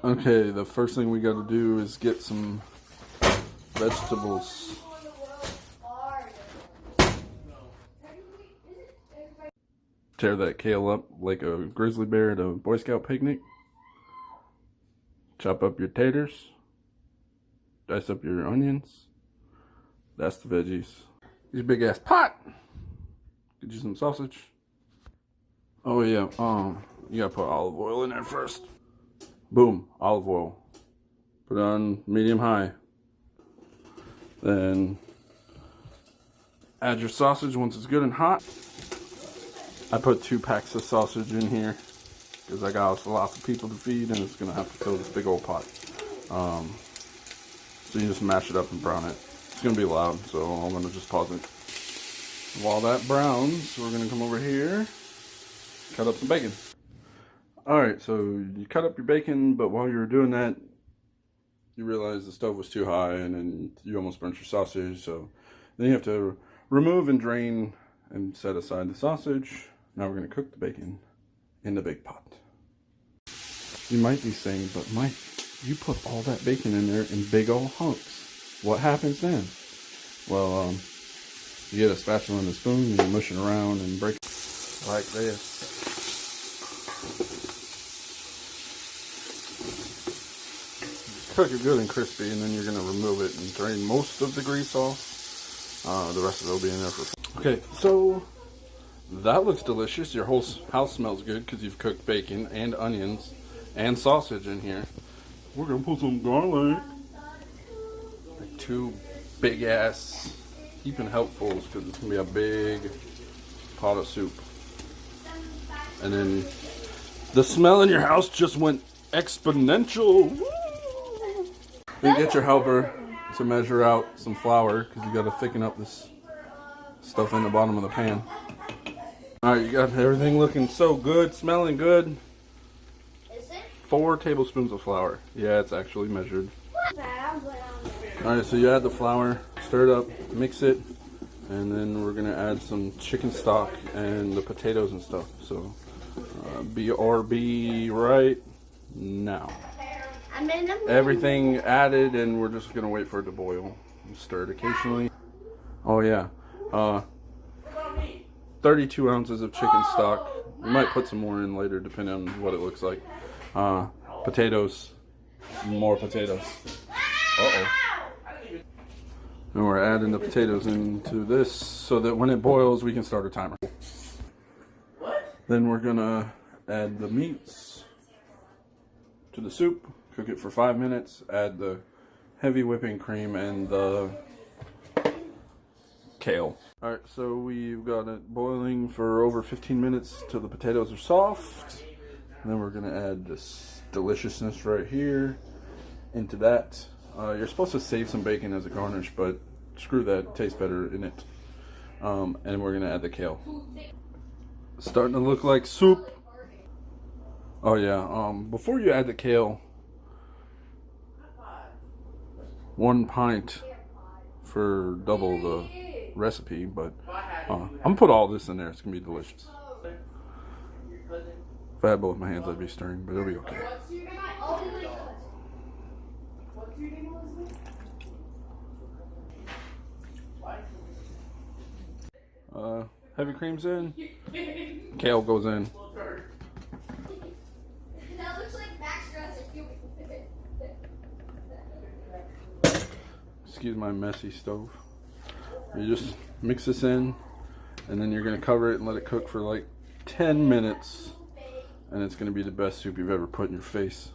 Okay, the first thing we got to do is get some vegetables. Tear that kale up like a grizzly bear at a Boy Scout picnic. Chop up your taters. Dice up your onions. That's the veggies. Use a big ass pot. Get you some sausage. Oh yeah, you gotta put olive oil in there first. Boom, olive oil. Put it on medium high. Then add your sausage once it's good and hot. I put 2 packs of sausage in here because I got lots of people to feed and it's gonna have to fill this big old pot. So you just mash it up and brown it. It's gonna be loud, so I'm gonna just pause it. While that browns, we're gonna come over here, cut up some bacon. Alright, so you cut up your bacon, but while you were doing that, you realize the stove was too high and then you almost burnt your sausage, so then you have to remove and drain and set aside the sausage. Now we're going to cook the bacon in the big pot. You might be saying, but Mike, you put all that bacon in there in big old hunks. What happens then? Well, you get a spatula and a spoon and you mush it around and break it like this. Cook it good and crispy, and then you're going to remove it and drain most of the grease off. The rest of it will be in there for... Okay, so that looks delicious. Your whole house smells good because you've cooked bacon and onions and sausage in here. We're going to put some garlic. Like 2 big ass heaping helpfuls because it's going to be a big pot of soup. And then the smell in your house just went exponential. Woo! Then get your helper to measure out some flour because you got to thicken up this stuff in the bottom of the pan. Alright, you got everything looking so good, smelling good. Is it? 4 tablespoons of flour. Yeah, it's actually measured. Alright, so you add the flour, stir it up, mix it, and then we're going to add some chicken stock and the potatoes and stuff. So, BRB right now. Everything added, and we're just gonna wait for it to boil. Stir it occasionally. Oh yeah, 32 ounces of chicken stock. We might put some more in later, depending on what it looks like. Potatoes, more potatoes. And we're adding the potatoes into this so that when it boils, we can start a timer. Then we're gonna add the meats to the soup. Cook it for 5 minutes, add the heavy whipping cream and the kale. Alright, so we've got it boiling for over 15 minutes till the potatoes are soft. And then we're going to add this deliciousness right here into that. You're supposed to save some bacon as a garnish, but screw that, it tastes better in it. And we're going to add the kale. Starting to look like soup. Oh yeah, before you add the kale, 1 pint for double the recipe, but I'm gonna put all this in there. It's gonna be delicious. If I had both my hands, I'd be stirring, but it'll be okay. Heavy cream's in, kale goes in. That looks like Max Jurassic. Excuse my messy stove. You just mix this in, and then you're going to cover it and let it cook for like 10 minutes, and it's going to be the best soup you've ever put in your face.